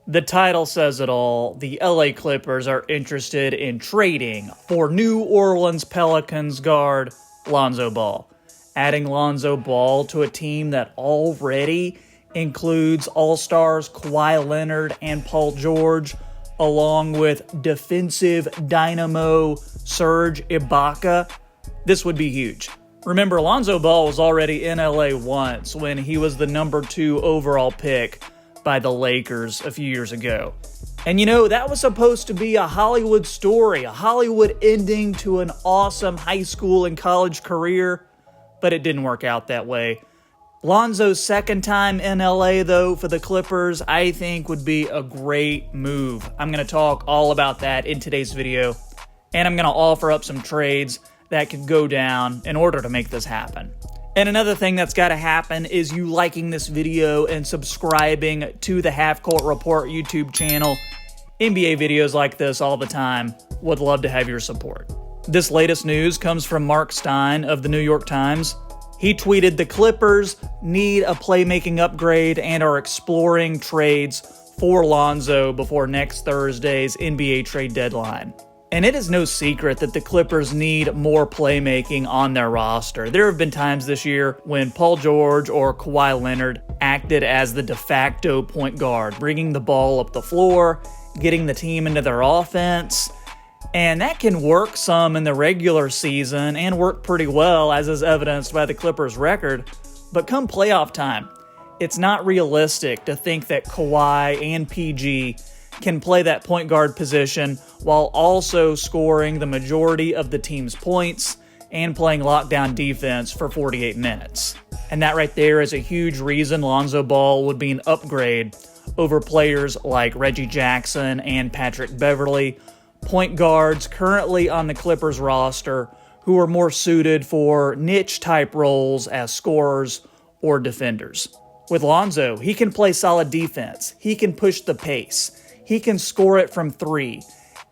The title says it all. The LA Clippers are interested in trading for New Orleans Pelicans guard Lonzo Ball. Adding Lonzo Ball to a team that already includes All-Stars Kawhi Leonard and Paul George, along with defensive dynamo Serge Ibaka, this would be huge. Remember, Lonzo Ball was already in LA once when he was the number 2 overall pick by the Lakers a few years ago. And that was supposed to be a Hollywood story, a Hollywood ending to an awesome high school and college career, but it didn't work out that way. Lonzo's second time in LA, though, for the Clippers, I think would be a great move. I'm going to talk all about that in today's video, and I'm going to offer up some trades that could go down in order to make this happen. And another thing that's got to happen is you liking this video and subscribing to the Half Court Report YouTube channel. NBA videos like this all the time. Would love to have your support. This latest news comes from Mark Stein of the New York Times. He tweeted, "The Clippers need a playmaking upgrade and are exploring trades for Lonzo before next Thursday's NBA trade deadline." And it is no secret that the Clippers need more playmaking on their roster. There have been times this year when Paul George or Kawhi Leonard acted as the de facto point guard, bringing the ball up the floor, getting the team into their offense. And that can work some in the regular season and work pretty well, as is evidenced by the Clippers' record. But come playoff time, it's not realistic to think that Kawhi and PG can play that point guard position while also scoring the majority of the team's points and playing lockdown defense for 48 minutes. And that right there is a huge reason Lonzo Ball would be an upgrade over players like Reggie Jackson and Patrick Beverley, point guards currently on the Clippers roster who are more suited for niche-type roles as scorers or defenders. With Lonzo, he can play solid defense, he can push the pace, he can score it from 3,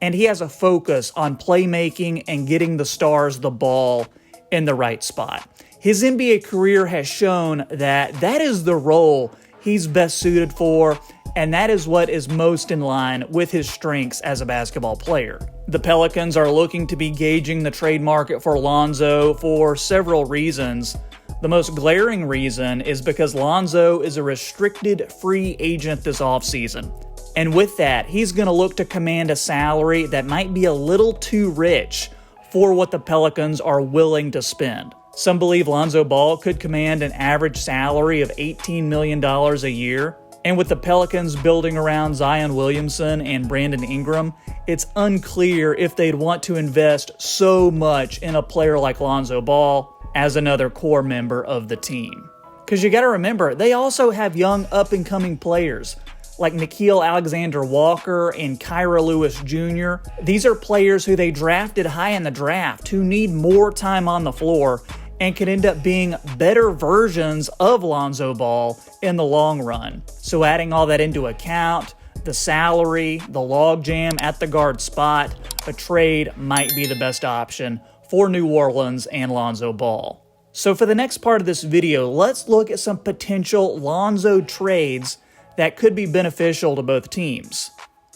and he has a focus on playmaking and getting the stars the ball in the right spot. His NBA career has shown that that is the role he's best suited for, and that is what is most in line with his strengths as a basketball player. The Pelicans are looking to be gauging the trade market for Lonzo for several reasons. The most glaring reason is because Lonzo is a restricted free agent this offseason. And with that, he's going to look to command a salary that might be a little too rich for what the Pelicans are willing to spend. Some believe Lonzo Ball could command an average salary of $18 million a year. And with the Pelicans building around Zion Williamson and Brandon Ingram, it's unclear if they'd want to invest so much in a player like Lonzo Ball as another core member of the team. Because you got to remember, they also have young up-and-coming players like Nickeil Alexander-Walker and Kira Lewis Jr. These are players who they drafted high in the draft who need more time on the floor and could end up being better versions of Lonzo Ball in the long run. So adding all that into account, the salary, the logjam at the guard spot, a trade might be the best option for New Orleans and Lonzo Ball. So for the next part of this video, let's look at some potential Lonzo trades that could be beneficial to both teams.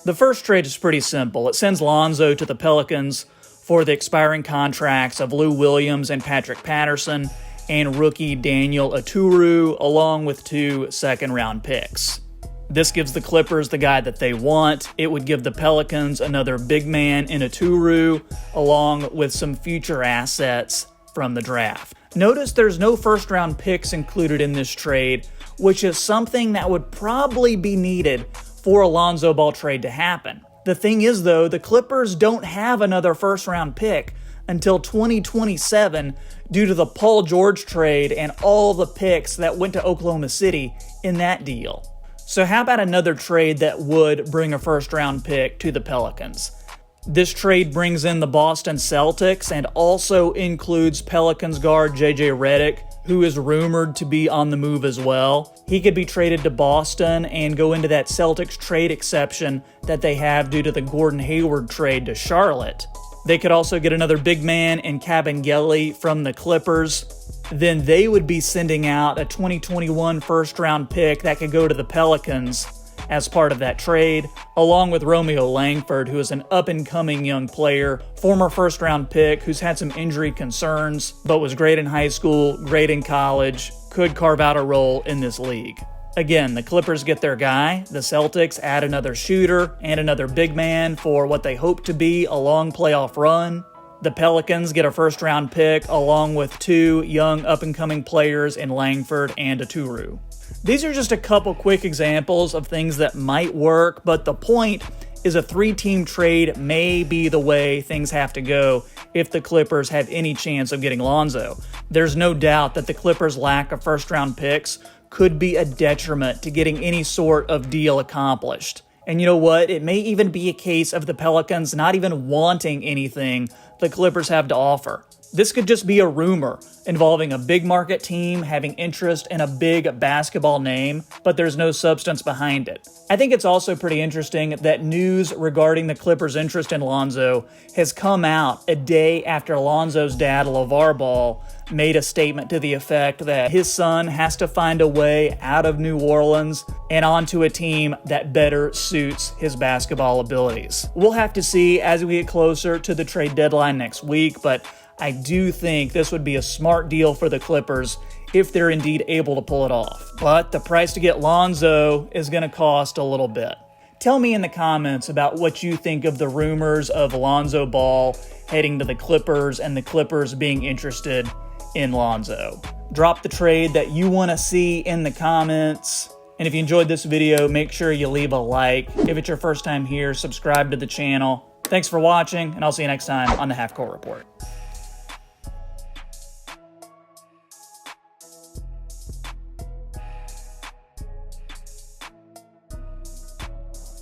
The first trade is pretty simple. It sends Lonzo to the Pelicans for the expiring contracts of Lou Williams and Patrick Patterson and rookie Daniel Oturu, along with 2 second-round picks. This gives the Clippers the guy that they want. It would give the Pelicans another big man in Oturu, along with some future assets from the draft. Notice there's no first-round picks included in this trade, which is something that would probably be needed for a Lonzo Ball trade to happen. The thing is, though, the Clippers don't have another first-round pick until 2027 due to the Paul George trade and all the picks that went to Oklahoma City in that deal. So how about another trade that would bring a first-round pick to the Pelicans? This trade brings in the Boston Celtics and also includes Pelicans guard J.J. Redick, who is rumored to be on the move as well. He could be traded to Boston and go into that Celtics trade exception that they have due to the Gordon Hayward trade to Charlotte. They could also get another big man in Kabengele from the Clippers. Then they would be sending out a 2021 first-round pick that could go to the Pelicans as part of that trade, along with Romeo Langford, who is an up-and-coming young player, former first-round pick who's had some injury concerns, but was great in high school, great in college, could carve out a role in this league. Again, the Clippers get their guy, the Celtics add another shooter and another big man for what they hope to be a long playoff run. The Pelicans get a first-round pick along with 2 young up-and-coming players in Langford and Aturu. These are just a couple quick examples of things that might work, but the point is a 3-team trade may be the way things have to go if the Clippers have any chance of getting Lonzo. There's no doubt that the Clippers' lack of first-round picks could be a detriment to getting any sort of deal accomplished. And you know what? It may even be a case of the Pelicans not even wanting anything the Clippers have to offer. This could just be a rumor involving a big market team having interest in a big basketball name, but there's no substance behind it. I think it's also pretty interesting that news regarding the Clippers' interest in Lonzo has come out a day after Lonzo's dad, LeVar Ball, made a statement to the effect that his son has to find a way out of New Orleans and onto a team that better suits his basketball abilities. We'll have to see as we get closer to the trade deadline next week, but I do think this would be a smart deal for the Clippers if they're indeed able to pull it off. But the price to get Lonzo is going to cost a little bit. Tell me in the comments about what you think of the rumors of Lonzo Ball heading to the Clippers and the Clippers being interested in Lonzo. Drop the trade that you want to see in the comments. And if you enjoyed this video, make sure you leave a like. If it's your first time here, subscribe to the channel. Thanks for watching, and I'll see you next time on the Half Court Report.